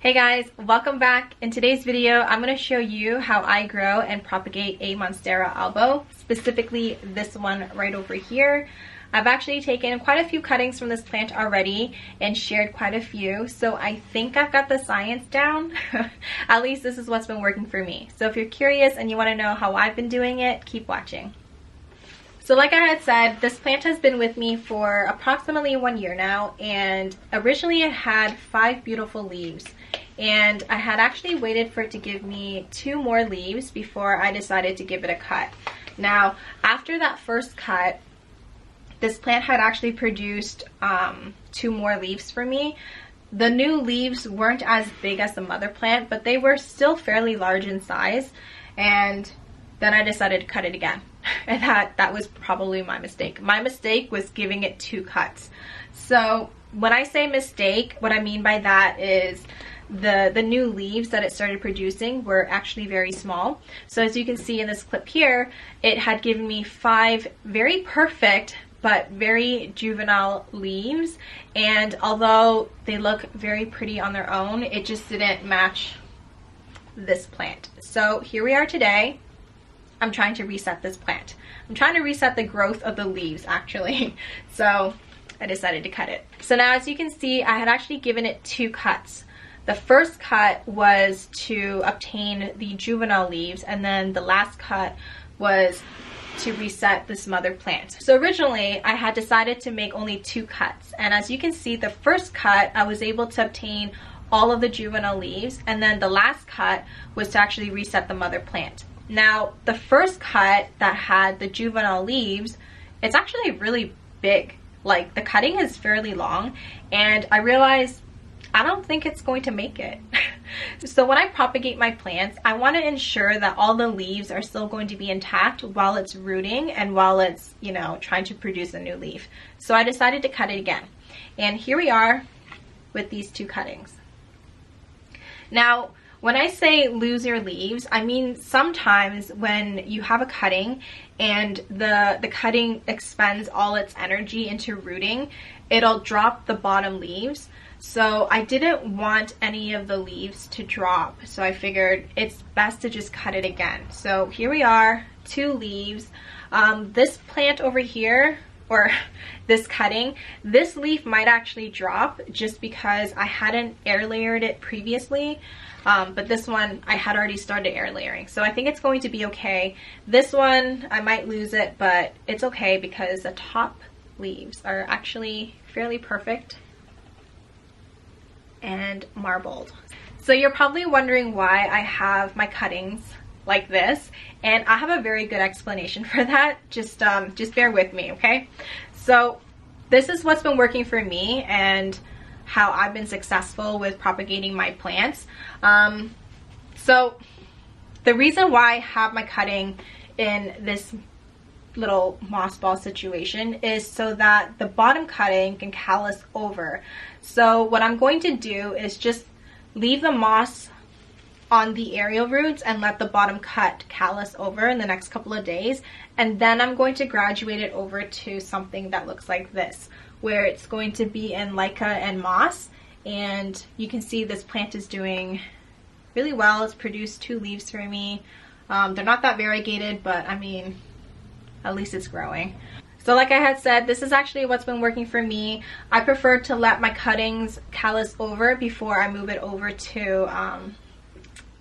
Hey guys, welcome back. In today's video, I'm going to show you how I grow and propagate a Monstera Albo, specifically this one right over here. I've actually taken quite a few cuttings from this plant already and shared quite a few, so I think I've got the science down. At least this is what's been working for me. So if you're curious and you want to know how I've been doing it, keep watching. So like I had said, this plant has been with me for approximately 1 year now, and originally it had 5 beautiful leaves. And I had actually waited for it to give me 2 more leaves before I decided to give it a cut. Now, after that first cut, this plant had actually produced 2 more leaves for me. The new leaves weren't as big as the mother plant, but they were still fairly large in size. And then I decided to cut it again. And that was probably my mistake. My mistake was giving it 2 cuts. So when I say mistake, what I mean by that is the new leaves that it started producing were actually very small. So as you can see in this clip here, it had given me 5 very perfect but very juvenile leaves, and although they look very pretty on their own, it just didn't match this plant. So here we are today. I'm trying to reset this plant. I'm trying to reset the growth of the leaves actually. So I decided to cut it. So now as you can see, I had actually given it 2 cuts. The first cut was to obtain the juvenile leaves, and then the last cut was to reset this mother plant. So originally I had decided to make only 2 cuts, and as you can see, the first cut I was able to obtain all of the juvenile leaves, and then the last cut was to actually reset the mother plant. Now the first cut that had the juvenile leaves, it's actually really big. Like, the cutting is fairly long, and I realized I don't think it's going to make it. So when I propagate my plants, I want to ensure that all the leaves are still going to be intact while it's rooting and while it's, you know, trying to produce a new leaf. So I decided to cut it again. And here we are with these 2 cuttings. Now, when I say lose your leaves, I mean sometimes when you have a cutting and the cutting expends all its energy into rooting, it'll drop the bottom leaves. So I didn't want any of the leaves to drop, so I figured it's best to just cut it again. So here we are, 2 leaves. This plant over here, or this cutting, this leaf might actually drop just because I hadn't air layered it previously. But this one I had already started air layering, so I think it's going to be okay. This one I might lose it, but it's okay because the top leaves are actually fairly perfect and marbled. So you're probably wondering why I have my cuttings like this, and I have a very good explanation for that. Just bear with me, okay? So this is what's been working for me and how I've been successful with propagating my plants. So the reason why I have my cutting in this little moss ball situation is so that the bottom cutting can callus over. So what I'm going to do is just leave the moss on the aerial roots and let the bottom cut callus over in the next couple of days, and then I'm going to graduate it over to something that looks like this, where it's going to be in mica and moss. And you can see this plant is doing really well. It's produced 2 leaves for me. They're not that variegated, but I mean, at least it's growing. So like I had said, this is actually what's been working for me. I prefer to let my cuttings callus over before I move it over to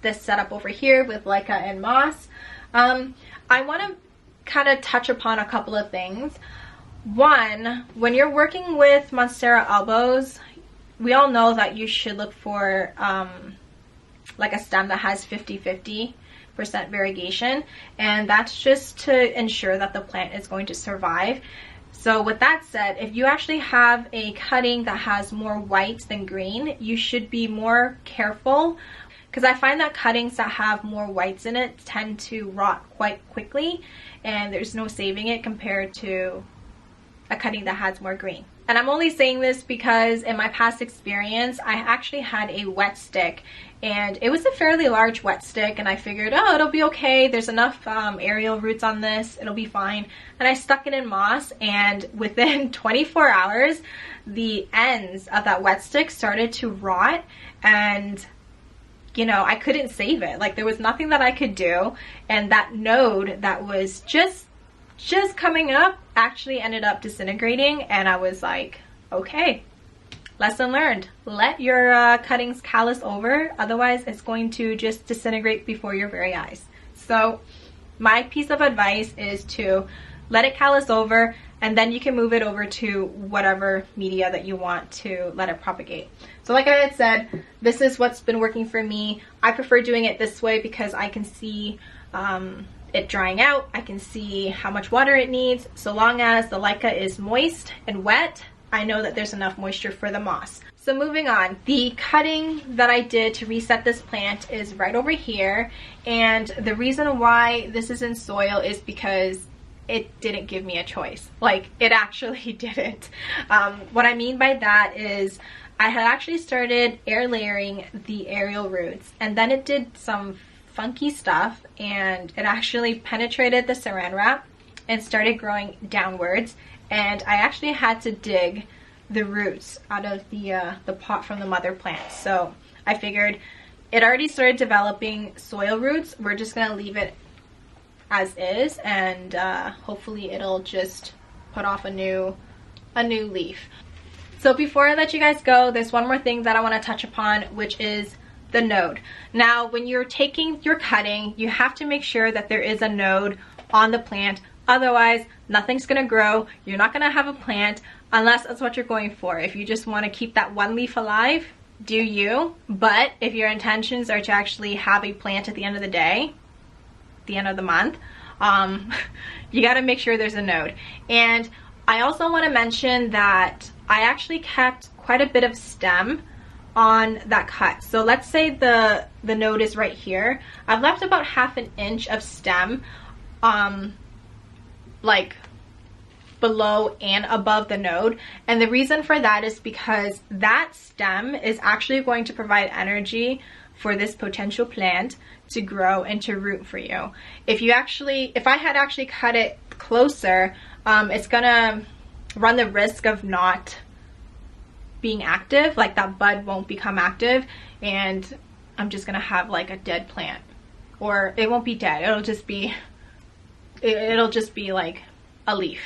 this setup over here with mica and moss. I want to kind of touch upon a couple of things. One, when you're working with Monstera Albos, we all know that you should look for like a stem that has 50-50% variegation, and that's just to ensure that the plant is going to survive. So with that said, if you actually have a cutting that has more whites than green, you should be more careful, because I find that cuttings that have more whites in it tend to rot quite quickly, and there's no saving it compared to a cutting that has more green. And I'm only saying this because in my past experience, I actually had a wet stick, and it was a fairly large wet stick, and I figured, oh, it'll be okay. There's enough aerial roots on this. It'll be fine. And I stuck it in moss, and within 24 hours, the ends of that wet stick started to rot, and you know, I couldn't save it. Like, there was nothing that I could do, and that node that was just coming up actually ended up disintegrating, and I was like, okay, lesson learned. Let your cuttings callus over, otherwise it's going to just disintegrate before your very eyes. So my piece of advice is to let it callus over, and then you can move it over to whatever media that you want to let it propagate. So like I had said, this is what's been working for me. I prefer doing it this way because I can see it drying out. I can see how much water it needs. So long as the LECA is moist and wet, I know that there's enough moisture for the moss. So moving on, the cutting that I did to reset this plant is right over here. And the reason why this is in soil is because it didn't give me a choice. Like, it actually didn't. What I mean by that is I had actually started air layering the aerial roots, and then it did some funky stuff, and it actually penetrated the saran wrap and started growing downwards, and I actually had to dig the roots out of the pot from the mother plant. So I figured it already started developing soil roots. We're just gonna leave it as is, and hopefully it'll just put off a new leaf. So before I let you guys go, there's one more thing that I want to touch upon, which is the node. Now, when you're taking your cutting, you have to make sure that there is a node on the plant. Otherwise, nothing's going to grow. You're not going to have a plant unless that's what you're going for. If you just want to keep that one leaf alive, do you. But if your intentions are to actually have a plant at the end of the day, the end of the month, you got to make sure there's a node. And I also want to mention that I actually kept quite a bit of stem on that cut. So let's say the node is right here. I've left about ½ an inch of stem like below and above the node, and the reason for that is because that stem is actually going to provide energy for this potential plant to grow and to root for you. If I had actually cut it closer, it's gonna run the risk of not being active. Like, that bud won't become active, and I'm just gonna have like a dead plant. Or it won't be dead, it'll just be like a leaf.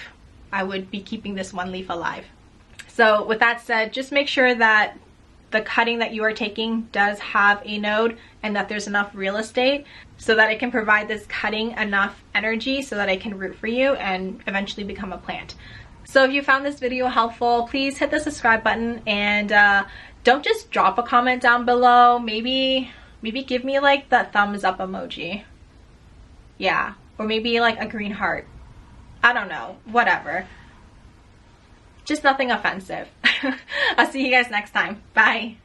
I would be keeping this one leaf alive. So with that said, just make sure that the cutting that you are taking does have a node and that there's enough real estate so that it can provide this cutting enough energy so that it can root for you and eventually become a plant. So if you found this video helpful, please hit the subscribe button, and don't just drop a comment down below. Maybe give me like that thumbs up emoji. Yeah, or maybe like a green heart. I don't know, whatever. Just nothing offensive. I'll see you guys next time. Bye.